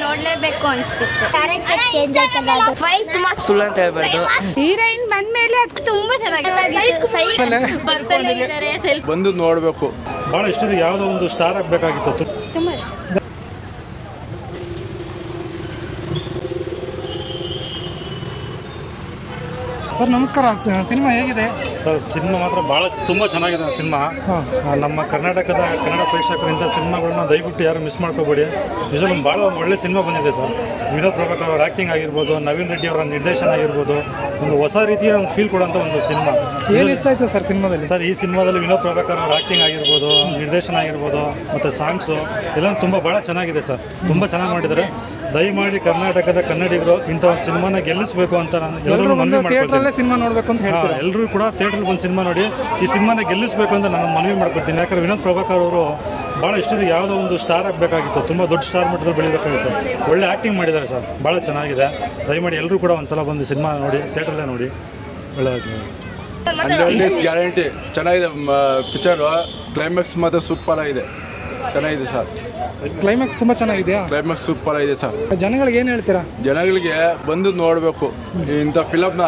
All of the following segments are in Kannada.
ನೋಡ್ಲೇಬೇಕು ಅನ್ಸ್ತಿತ್ತು. ಕ್ಯಾರೆಕ್ಟರ್ ಚೇಂಜ್ ಆಯ್ತಲ್ಲ, ಅದು ಫೈಟ್ ಮಾತ್ರ ಸುಳ್ಳು ಅಂತ ಹೇಳ್ಬಾರ್ದು. ಹೀರೋಯಿನ್ ಬಂದ್ಮೇಲೆ ಅದು ತುಂಬಾ ಚೆನ್ನಾಗಿದೆ. ಬಂದು ನೋಡ್ಬೇಕು. ಬಹಳ ಇಷ್ಟದ ಯಾವುದೋ ಒಂದು ಸ್ಟಾರ್ ಆಗಬೇಕಾಗಿತ್ತು. ತುಂಬಾ ಇಷ್ಟ. ಸರ್ ನಮಸ್ಕಾರ. ಸಿನಿಮಾ ಹೇಗಿದೆ ಸರ್? ಸಿನಿಮಾ ಮಾತ್ರ ಭಾಳ ತುಂಬ ಚೆನ್ನಾಗಿದೆ. ಸಿನಿಮಾ ನಮ್ಮ ಕರ್ನಾಟಕದ ಕನ್ನಡ ಪ್ರೇಕ್ಷಕರಿಂದ ಸಿನಿಮಾಗಳನ್ನ ದಯವಿಟ್ಟು ಯಾರು ಮಿಸ್ ಮಾಡ್ಕೋಬೇಡಿ. ನಿಜವೂ ಭಾಳ ಒಳ್ಳೆ ಸಿನಿಮಾ ಬಂದಿದೆ ಸರ್. ವಿನೋದ್ ಪ್ರಭಾಕರ್ ಅವರ ಆ್ಯಕ್ಟಿಂಗ್ ಆಗಿರ್ಬೋದು, ನವೀನ್ ರೆಡ್ಡಿ ಅವರ ನಿರ್ದೇಶನ ಆಗಿರ್ಬೋದು, ಒಂದು ಹೊಸ ರೀತಿಯ ಒಂದು ಫೀಲ್ ಕೊಡೋಂಥ ಒಂದು ಸಿನಿಮಾ. ಏನು ಇಷ್ಟ ಆಯಿತು ಸರ್ ಸಿನಿಮಾದಲ್ಲಿ? ಸರ್ ಈ ಸಿನಿಮಾದಲ್ಲಿ ವಿನೋದ್ ಪ್ರಭಾಕರ್ ಅವರ ಆ್ಯಕ್ಟಿಂಗ್ ಆಗಿರ್ಬೋದು, ನಿರ್ದೇಶನ ಆಗಿರ್ಬೋದು ಮತ್ತು ಸಾಂಗ್ಸು ಎಲ್ಲ ತುಂಬ ಭಾಳ ಚೆನ್ನಾಗಿದೆ ಸರ್. ತುಂಬ ಚೆನ್ನಾಗಿ ಮಾಡಿದ್ದಾರೆ. ದಯಮಾಡಿ ಕರ್ನಾಟಕದ ಕನ್ನಡಿಗರು ಇಂಥ ಒಂದು ಸಿನಿಮಾನ ಗೆಲ್ಲಿಸಬೇಕು ಅಂತ ನಾನು ಎಲ್ಲರೂ ಮನವಿ ಮಾಡ್ಕೊಳ್ತೀನಿ. ಸಿನಿಮಾ ನೋಡಬೇಕು ಅಂತ ಹೇಳ್ತಾರೆ. ಎಲ್ಲರೂ ಕೂಡ ಥಿಯೇಟ್ರಲ್ಲಿ ಬಂದು ಸಿನಿಮಾ ನೋಡಿ ಈ ಸಿನಿಮಾನ ಗೆಲ್ಲಿಸಬೇಕು ಅಂತ ನಾನು ಮನವಿ ಮಾಡ್ಕೊಡ್ತೀನಿ. ಯಾಕಂದರೆ ವಿನೋದ್ ಪ್ರಭಾಕರ್ ಅವರು ಭಾಳ ಇಷ್ಟದ ಯಾವುದೋ ಒಂದು ಸ್ಟಾರ್ ಆಗಬೇಕಾಗಿತ್ತು. ತುಂಬ ದೊಡ್ಡ ಸ್ಟಾರ್ ಮಟ್ಟದಲ್ಲಿ ಬೆಳಿಬೇಕಾಗಿತ್ತು. ಒಳ್ಳೆ ಆ್ಯಕ್ಟಿಂಗ್ ಮಾಡಿದ್ದಾರೆ ಸರ್, ಭಾಳ ಚೆನ್ನಾಗಿದೆ. ದಯಮಾಡಿ ಎಲ್ಲರೂ ಕೂಡ ಒಂದು ಸಲ ಬಂದು ಸಿನಿಮಾ ನೋಡಿ, ಥಿಯೇಟ್ರಲ್ಲೇ ನೋಡಿ. ಒಳ್ಳೆಯದು. 100 days ಗ್ಯಾರಂಟಿ. ಚೆನ್ನಾಗಿದೆ ಪಿಕ್ಚರು. ಕ್ಲೈಮ್ಯಾಕ್ಸ್ ಮಾತ್ರ ಸೂಪರ್ ಆಗಿದೆ, ಚೆನ್ನಾಗಿದೆ ಸರ್. ಕ್ಲೈಮ್ಯಾಕ್ಸ್ ತುಂಬ ಚೆನ್ನಾಗಿದೆಯಾ? ಕ್ಲೈಮ್ಯಾಕ್ಸ್ ಸೂಪರ್ ಆಗಿದೆ ಸರ್. ಜನಗಳಿಗೆ ಏನು ಹೇಳ್ತೀರಾ? ಜನಗಳಿಗೆ ಬಂದು ನೋಡಬೇಕು, ಇಂಥ ಫಿಲಮ್ನ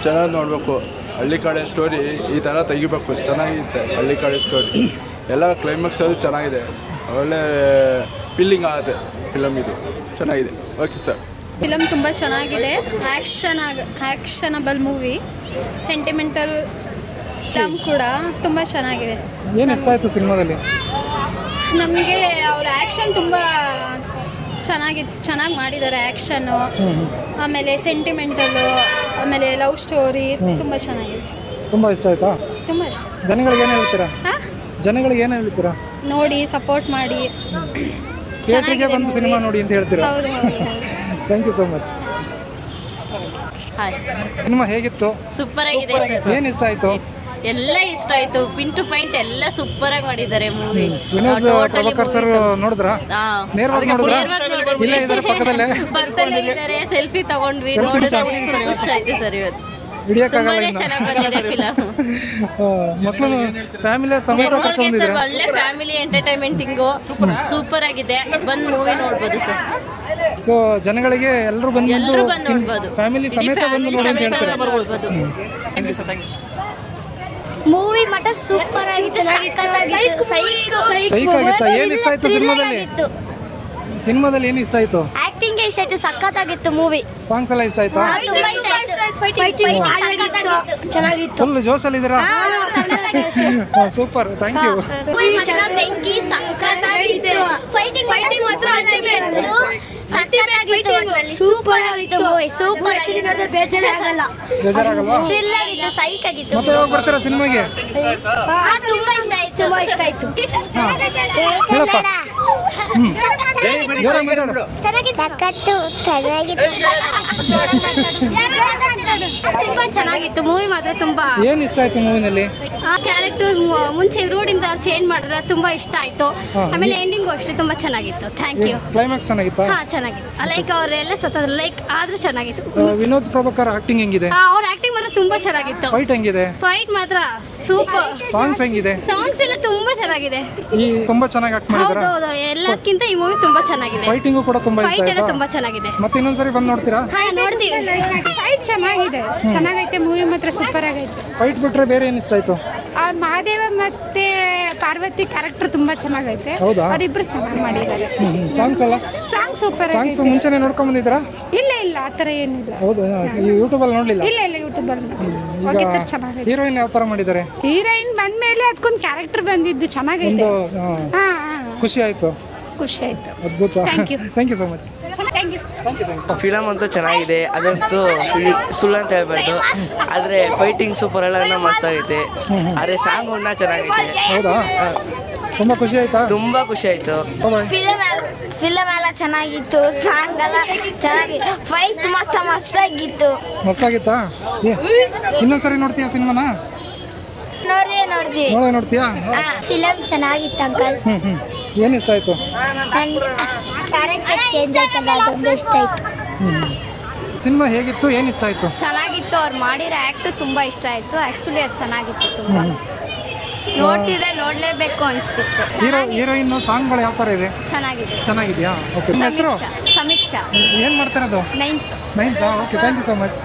ಚೆನ್ನಾಗಿ ನೋಡಬೇಕು. ಹಳ್ಳಿ ಕಡೆ ಸ್ಟೋರಿ ಈ ಥರ ತೆಗಿಬೇಕು. ಚೆನ್ನಾಗಿದೆ ಹಳ್ಳಿ ಕಡೆ ಸ್ಟೋರಿ ಎಲ್ಲ. ಕ್ಲೈಮ್ಯಾಕ್ಸ್ ಅದು ಚೆನ್ನಾಗಿದೆ, ಒಳ್ಳೆ ಫೀಲಿಂಗ್ ಆಗುತ್ತೆ ಫಿಲಮ್. ಇದು ಚೆನ್ನಾಗಿದೆ. Okay sir. ಫಿಲಮ್ ತುಂಬ ಚೆನ್ನಾಗಿದೆ. ಆ್ಯಕ್ಷನಬಲ್ ಮೂವಿ, ಸೆಂಟಿಮೆಂಟಲ್ ಫಿಲಮ್ ಕೂಡ ತುಂಬ ಚೆನ್ನಾಗಿದೆ. ಏನು ಇಷ್ಟ ಆಯಿತು ಸಿನಿಮಾದಲ್ಲಿ? ನಮಗೆ ಅವ್ರ ಆ್ಯಕ್ಷನ್ ತುಂಬ ಚೆನ್ನಾಗಿ ಮಾಡಿದ್ದಾರೆ. ಆ್ಯಕ್ಷನ್ನು, ಆಮೇಲೆ ಸೆಂಟಿಮೆಂಟಲ್ಲು, ಆಮೇಲೆ ಲವ್ ಸ್ಟೋರಿ ತುಂಬ ಚೆನ್ನಾಗಿದೆ. ತುಂಬ ಇಷ್ಟ ಆಯಿತಾ? ತುಂಬ ಇಷ್ಟ. ಜನಗಳಿಗೆ ಏನು ಹೇಳ್ತೀರಾ? ಜನಗಳಿಗೆ ಏನು ಹೇಳ್ತೀರಾ? ನೋಡಿ, ಸಪೋರ್ಟ್ ಮಾಡಿ, ಥಿಯೇಟ್ರಿಗೆ ಬಂದು ಸಿನಿಮಾ ನೋಡಿ ಅಂತ ಹೇಳ್ತೀರಾ? ಹೌದು. Thank you so much. Cinema ಹೇಗಿತ್ತು? ಸೂಪರ್ ಆಗಿದೆ ಸರ್. ಏನು ಇಷ್ಟ ಆಯಿತು? ಎಲ್ಲ ಇಷ್ಟ ಆಯ್ತು. ಪಿನ್ ಟು ಪಾಯಿಂಟ್ ಎಲ್ಲ ಸೂಪರ್ ಆಗಿ ಮಾಡಿದ್ದಾರೆ ಮೂವಿ. ವಿನೋದ್ ಪ್ರಭಾಕರ್ ಸರ್ ನೋಡಿದ್ರಾ? ನೇರವಾಗಿ ನೋಡಿದ್ರಾ? ಇಲ್ಲೇ ಇದ್ದಾರೆ ಪಕ್ಕದಲ್ಲೇ. ಬರ್ತಲೇ ಇದ್ದಾರೆ. ಸೆಲ್ಫಿ ತಗೊಂಡ್ವಿ, ನೋಡಿದ್ರೆ ಖುಷಿ ಆಯ್ತು ಸರ್. ಇವತ್ತು ಹಿಡಿಯಕ್ಕಾಗಲ್ಲ. ಚೆನ್ನಾಗಿ ಬಂದಿದೆ ಫಿಲಮ್. ಮಕ್ಕಳು ಫ್ಯಾಮಿಲಿ ಸಮೇತ ಕರ್ಕೊಂಡಿದ್ದೀರಾ? ಒಳ್ಳೆ ಫ್ಯಾಮಿಲಿ ಎಂಟರ್ಟೈನ್ಮೆಂಟಿಂಗು ಸೂಪರ್ ಆಗಿದೆ. ಬಂದು ಮೂವಿ ನೋಡ್ಬೋದು ಸರ್. ಸೊ ಜನಗಳಿಗೆ ಎಲ್ಲರೂ ಬಂದು ನೋಡ್ಬೋದು. ಫ್ಯಾಮಿಲಿ ಸಮೇತ ಬಂದು ನೋಡಿ ಅಂತ ಹೇಳ್ತಾರೆ. ಮೂವಿ ಮಟ್ಟ ಸೂಪರ್ ಆಗಿತ್ತು. ಸೈಕ್ ಆಗಿತ್ತಾ? ಏನು ಇಷ್ಟ ಆಯ್ತು ಸಿನಿಮಾದಲ್ಲಿ? ಸಿನಿಮಾದಲ್ಲಿ ಏನು ಇಷ್ಟ ಆಯ್ತು? ಆಕ್ಟಿಂಗ್ ಇಷ್ಟ ಆಯ್ತು, ಸಖತ್ತಾಗಿತ್ತು ಮೂವಿ. ಸಾಂಗ್ಸ್ ಎಲ್ಲ ಇಷ್ಟ ಆಯ್ತಾ? ಚೆನ್ನಾಗಿತ್ತು. ಫುಲ್ ಜೋಶಲ್ಲಿ ಇದ್ದೀರಾ? Super, thank you. ಬೆಂಕಿ ಸಖತ್ತಾಗಿತ್ತು. ಫೈಟಿಂಗ್ ಮಾತ್ರ ಸೂಪರ್ ಆಗಿತ್ತು ಮೂವಿ. ಸೂಪರ್ ಬೇಜಾರಾಗಲ್ಲ. ಬೇಜಾರಾಗಲ್ಲ? ಥ್ರಿಲ್ ಆಗಿತ್ತು, ಸೈಕ್ ಆಗಿತ್ತು. ಮತ್ತೆ ಯಾವಾಗ ಬರ್ತೀರಾ ಸಿನಿಮಾಗೆ? ತುಂಬಾ ಇಷ್ಟ ಆಯ್ತು. ತುಂಬಾ ಇಷ್ಟ ಆಯ್ತು. ಹೇಳಪ್ಪ. ತುಂಬಾ ಚೆನ್ನಾಗಿತ್ತು ಮೂವಿ ಮಾತ್ರ. ತುಂಬಾ ಏನ್ ಇಷ್ಟ ಆಯ್ತು ಮೂವಿನಲ್ಲಿ? ಆ ಕ್ಯಾರೆಕ್ಟರ್ ಮುಂಚೆ ರೋಡಿಂದ ಅವ್ರು ಚೇಂಜ್ ಮಾಡಿದ್ರೆ ತುಂಬಾ ಇಷ್ಟ ಆಯ್ತು. ಆಮೇಲೆ ಎಂಡಿಂಗು ಅಷ್ಟೇ ತುಂಬಾ ಚೆನ್ನಾಗಿತ್ತು. Thank you. ಕ್ಲೈಮ್ಯಾಕ್ಸ್ ಚೆನ್ನಾಗಿತ್ತಾ? ಹಾ, ಚೆನ್ನಾಗಿತ್ತು. ಲೈಕ್ ಅವರೆಲ್ಲ ಲೈಕ್ ಆದ್ರೂ ಚೆನ್ನಾಗಿತ್ತು. ವಿನೋದ್ ಪ್ರಭಾಕರ್ ಆಕ್ಟಿಂಗ್ ಹೆಂಗಿದೆ? ಅವ್ರ ಆಕ್ಟಿಂಗ್ ಮಾತ್ರ ತುಂಬಾ ಚೆನ್ನಾಗಿತ್ತು. ಫೈಟ್ ಹೆಂಗಿದೆ? ಫೈಟ್ ಮಾತ್ರ ಸೂಪರ್. ಸಾಂಗ್ಸ್ ಹೆಂಗಿದೆ? ಸಾಂಗ್ಸ್ ಎಲ್ಲ ತುಂಬಾ ಚೆನ್ನಾಗಿದೆ. ತುಂಬಾ ಚೆನ್ನಾಗಿ ಆಕ್ಟ್ ಮಾಡಿದ್ದಾರೆ. ಹೌದು, ಎಲ್ಲದಕ್ಕಿಂತ ಈ ಮೂವಿ ತುಂಬಾ ಚೆನ್ನಾಗಿದೆ. ಫೈಟಿಂಗು ಕೂಡ ತುಂಬಾ ಇಷ್ಟ ಫೈಟ್ ಎಲ್ಲ ಆಯ್ತಾ? ತುಂಬಾ ಚೆನ್ನಾಗಿದೆ. ಮತ್ತೆ ಇನ್ನೊಂದ್ಸರಿ ಬಂದು ನೋಡ್ತೀರಾ? ಹಾ, ನೋಡ್ತೀವಿ. ಫೈಟ್ ಚೆನ್ನಾಗಿದೆ, ಚೆನ್ನಾಗೈತೆ ಮೂವಿ ಮಾತ್ರ ಸೂಪರ್ ಆಗೈತೆ. ಫೈಟ್ ಬಿಟ್ರೆ ಬೇರೆ ಏನು ಇಷ್ಟ ಆಯ್ತು? ಅವ್ರ ಮಹಾದೇವ ಮತ್ತೆ ಪಾರ್ವತಿ ಕ್ಯಾರೆಕ್ಟರ್ ತುಂಬಾ ಚೆನ್ನಾಗೈತೆ. ಹೌದಾ? ಅವರಿಬ್ರು ಚೆನ್ನಾಗಿ ಮಾಡಿದ್ದಾರೆ. ಸಾಂಗ್ಸ್ ಎಲ್ಲ? Song super. ಸಾಂಗ್ಸ್ ಮುಂಚೆನೆ ನೋಡ್ಕೊಂಡ್ ಬಂದಿದ್ರಾ? ಇಲ್ಲ ಆತರ ಏನಿಲ್ಲ. ಹೌದಾ? ಯೂಟ್ಯೂಬ್ ಅಲ್ಲಿ ನೋಡ್ಲಿಲ್ಲ? ಇಲ್ಲ ಯೂಟ್ಯೂಬ್ ಅಲ್ಲಿ ಓಕೆ ಸರ್, ಚೆನ್ನಾಗೈತೆ. ಹೀರೋಯಿನ್ ಯಾವ ತರ ಮಾಡಿದ್ದಾರೆ? ಹೀರೋಯಿನ್ ಬಂದ್ಮೇಲೆ ಅದಕ್ಕೊಂದು ಕ್ಯಾರೆಕ್ಟರ್ ಬಂದಿದ್ದು ಚೆನ್ನಾಗೈತೆ. ಖುಷಿ ಆಯ್ತು. ಖುಷಿ ಆಯ್ತು. ಅದ್ಭುತ. Thank you so much. Film ಅಂತೂ ಚೆನ್ನಾಗಿದೆ. ಅದಂತೂ ಸುಳ್ಳು ಅಂತ ಹೇಳ್ಬಾರ್ದು. ಆದರೆ ಫೈಟಿಂಗ್ ಸೂಪರ್ ಎಲ್ಲ ಮಸ್ತ್ ಆಗೈತೆ. ಆದರೆ ಸಾಂಗ್ ಉಣ್ಣ ಚೆನ್ನಾಗೈತೆ. ಹೌದಾ? ತುಂಬಾ ಖುಷಿ ಆಯ್ತಾ? ತುಂಬಾ ಖುಷಿ ಆಯ್ತು. ಫಿಲಮ್ ಎಲ್ಲ ಚೆನ್ನಾಗಿತ್ತು. ಸಾಂಗ್ ಎಲ್ಲ ಚೆನ್ನಾಗಿ, ಫೈಟ್ ಮಾತ್ರ ಮಸ್ತಾಗಿತ್ತು. ಮಸ್ತಾಗಿತ್ತಾ? ಇನ್ನೊಂದ್ಸರಿ ನೋಡ್ತೀಯಾ ಸಿನಿಮಾನ? ನೋಡ್ತೀವಿ. ನೋಡ್ತೀಯಾ? ಫಿಲಮ್ ಚೆನ್ನಾಗಿತ್ತು ಅಂಕಲ್. ಏನು ಇಷ್ಟ ಆಯ್ತು? ಕ್ಯಾರೆಕ್ಟರ್ ಚೇಂಜ್ ಆಯ್ತಲ್ಲ, ಅದೊಂದು ಇಷ್ಟ ಆಯ್ತು. ಸಿನಿಮಾ ಹೇಗಿತ್ತು? ಏನು ಇಷ್ಟ ಆಯ್ತು? ಚೆನ್ನಾಗಿತ್ತು. ಅವ್ರು ಮಾಡಿರೋ ಆ್ಯಕ್ಟು ತುಂಬ ಇಷ್ಟ ಆಯಿತು. ಆ್ಯಕ್ಚುಲಿ ಅದು ಚೆನ್ನಾಗಿತ್ತು ತುಂಬ. ನೋಡ್ತಿದ್ರೆ ನೋಡ್ಲೇಬೇಕು ಅನಿಸ್ತಿತ್ತು. ಹೀರೋಯಿನ್ ಸಾಂಗ್ಗಳು ಯಾವ ಥರ ಇದೆ? ಚೆನ್ನಾಗಿದೆಯಾ? ಓಕೆ. ಹೆಸರು ಸಮೀಕ್ಷಾ ಏನು ಮಾಡ್ತಾರೆ ಅದು? 9th. Okay, thank you so much.